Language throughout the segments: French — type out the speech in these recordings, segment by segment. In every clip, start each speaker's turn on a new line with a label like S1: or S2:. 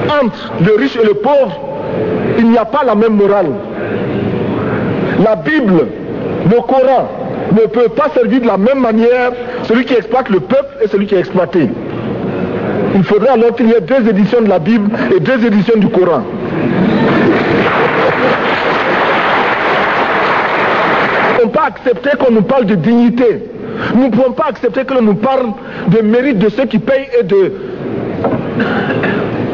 S1: entre le riche et le pauvre, il n'y a pas la même morale. La Bible, le Coran, ne peut pas servir de la même manière celui qui exploite le peuple et celui qui est exploité. Il faudrait alors qu'il y ait 2 éditions de la Bible et 2 éditions du Coran. Nous ne pouvons pas accepter qu'on nous parle de dignité. Nous ne pouvons pas accepter que l'on nous parle de mérite de ceux qui payent et de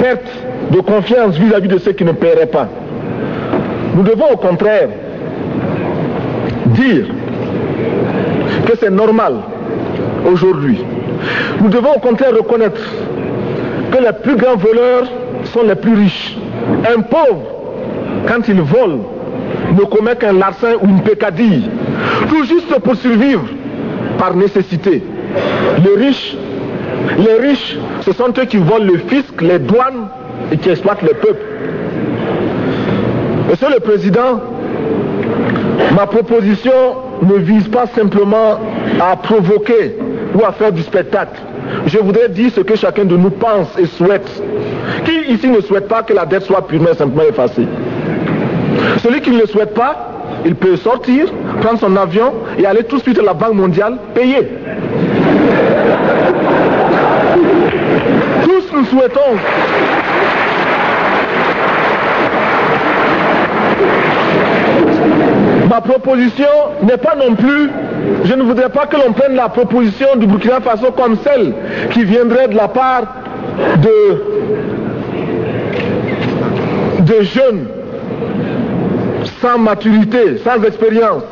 S1: perte de confiance vis-à-vis de ceux qui ne paieraient pas. Nous devons au contraire dire que c'est normal aujourd'hui. Nous devons au contraire reconnaître que les plus grands voleurs sont les plus riches. Un pauvre, quand il vole, ne commet qu'un larcin ou une peccadille, tout juste pour survivre par nécessité. Les riches, ce sont eux qui volent le fisc, les douanes et qui exploitent le peuple. Monsieur le Président, ma proposition ne vise pas simplement à provoquer ou à faire du spectacle. Je voudrais dire ce que chacun de nous pense et souhaite. Qui ici ne souhaite pas que la dette soit purement et simplement effacée? Celui qui ne le souhaite pas, il peut sortir, prendre son avion et aller tout de suite à la Banque mondiale payer. Tous nous souhaitons ma proposition n'est pas non plus, je ne voudrais pas que l'on prenne la proposition du Burkina Faso comme celle qui viendrait de la part de jeunes sans maturité, sans expérience.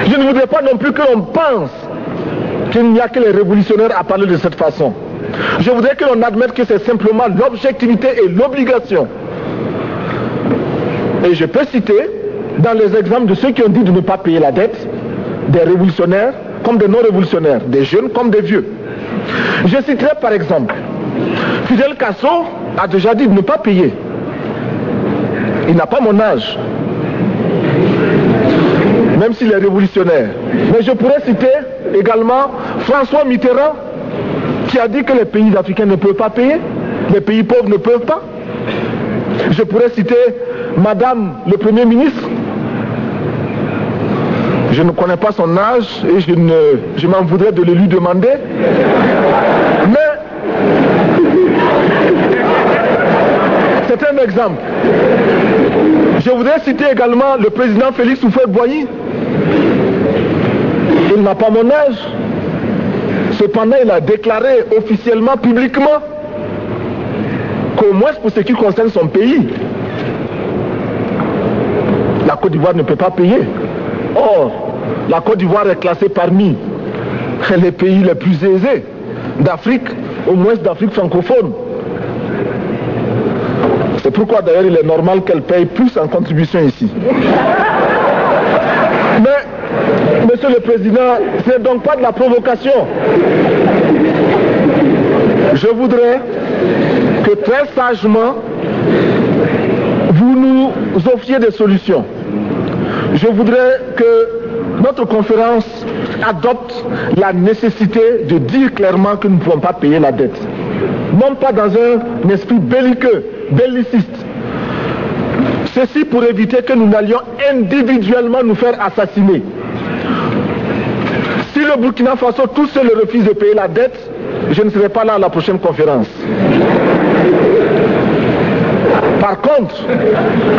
S1: Je ne voudrais pas non plus que l'on pense qu'il n'y a que les révolutionnaires à parler de cette façon. Je voudrais que l'on admette que c'est simplement l'objectivité et l'obligation. Et je peux citer dans les exemples de ceux qui ont dit de ne pas payer la dette, des révolutionnaires comme des non-révolutionnaires, des jeunes comme des vieux. Je citerai par exemple, Fidel Castro a déjà dit de ne pas payer. Il n'a pas mon âge, même s'il est révolutionnaire. Mais je pourrais citer également François Mitterrand, qui a dit que les pays africains ne peuvent pas payer, les pays pauvres ne peuvent pas. Je pourrais citer Madame le Premier ministre. Je ne connais pas son âge et je m'en voudrais de le lui demander. Mais c'est un exemple. Je voudrais citer également le président Félix Houphouët-Boigny. Il n'a pas mon âge. Cependant, il a déclaré officiellement, publiquement, qu'au moins pour ce qui concerne son pays, la Côte d'Ivoire ne peut pas payer. Or, la Côte d'Ivoire est classée parmi les pays les plus aisés d'Afrique, au moins d'Afrique francophone. C'est pourquoi d'ailleurs il est normal qu'elle paye plus en contribution ici. Mais, Monsieur le Président, ce n'est donc pas de la provocation. Je voudrais que très sagement, vous nous offriez des solutions. Je voudrais que notre conférence adopte la nécessité de dire clairement que nous ne pouvons pas payer la dette. Non pas dans un esprit belliqueux, belliciste. Ceci pour éviter que nous n'allions individuellement nous faire assassiner. Si le Burkina Faso tout seul refuse de payer la dette, je ne serai pas là à la prochaine conférence. Par contre,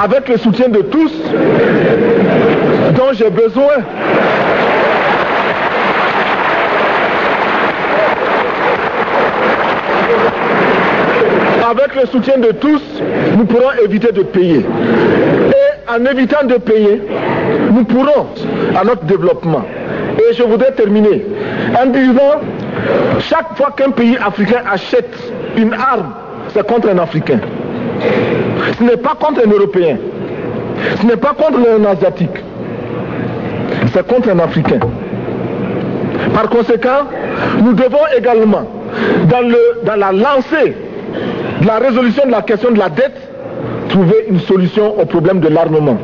S1: avec le soutien de tous, dont j'ai besoin, avec le soutien de tous, nous pourrons éviter de payer. Et en évitant de payer, nous pourrons à notre développement. Et je voudrais terminer en disant, chaque fois qu'un pays africain achète une arme, c'est contre un Africain. Ce n'est pas contre un Européen. Ce n'est pas contre un Asiatique. C'est contre un Africain. Par conséquent, nous devons également, dans la lancée de la résolution de la question de la dette, trouver une solution au problème de l'armement.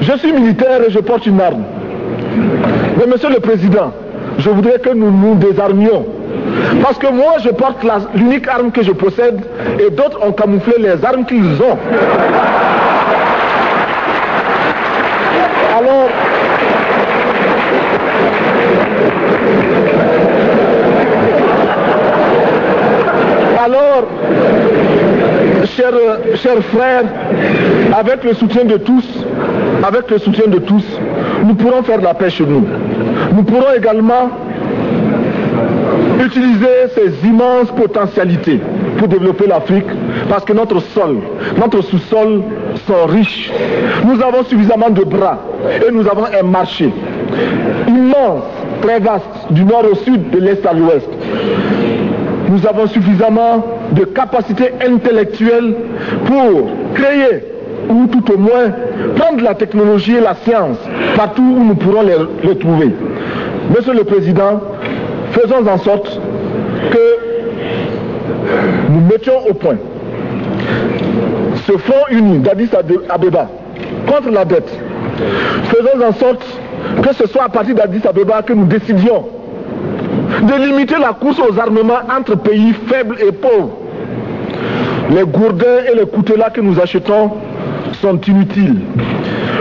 S1: Je suis militaire et je porte une arme. Mais Monsieur le Président, je voudrais que nous nous désarmions Parce que moi, je porte l'unique arme que je possède et d'autres ont camouflé les armes qu'ils ont. Alors, chers frères, avec le soutien de tous, nous pourrons faire la paix chez nous. Nous pourrons également utiliser ces immenses potentialités pour développer l'Afrique, parce que notre sous-sol sont riches. Nous avons suffisamment de bras et nous avons un marché immense, très vaste, du nord au sud, de l'est à l'ouest. Nous avons suffisamment de capacités intellectuelles pour créer, ou tout au moins prendre la technologie et la science partout où nous pourrons les trouver. Monsieur le Président, faisons en sorte que nous mettions au point ce front uni d'Addis Abeba contre la dette. Faisons en sorte que ce soit à partir d'Addis Abeba que nous décidions de limiter la course aux armements entre pays faibles et pauvres. Les gourdins et les coutelas que nous achetons sont inutiles.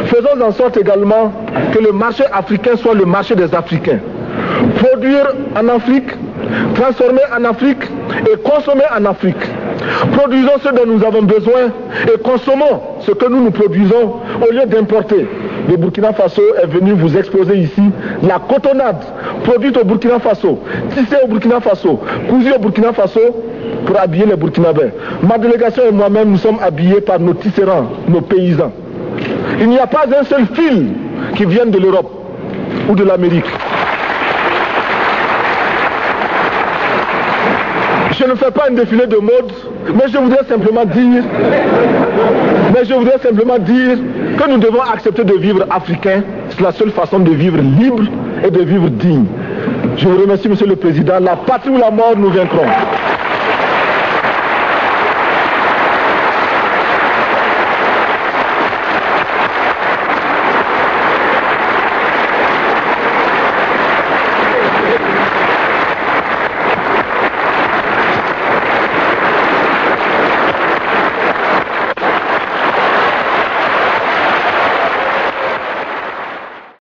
S1: Faisons en sorte également que le marché africain soit le marché des Africains. Produire en Afrique, transformer en Afrique et consommer en Afrique. Produisons ce dont nous avons besoin et consommons ce que nous produisons au lieu d'importer. Le Burkina Faso est venu vous exposer ici la cotonnade produite au Burkina Faso, tissée au Burkina Faso, cousue au Burkina Faso pour habiller les Burkinabés. Ma délégation et moi-même, nous sommes habillés par nos tisserands, nos paysans. Il n'y a pas un seul fil qui vienne de l'Europe ou de l'Amérique. Je ne fais pas un défilé de mode, mais je voudrais simplement dire que nous devons accepter de vivre africain. C'est la seule façon de vivre libre et de vivre digne. Je vous remercie, Monsieur le Président. La patrie ou la mort, nous vaincrons.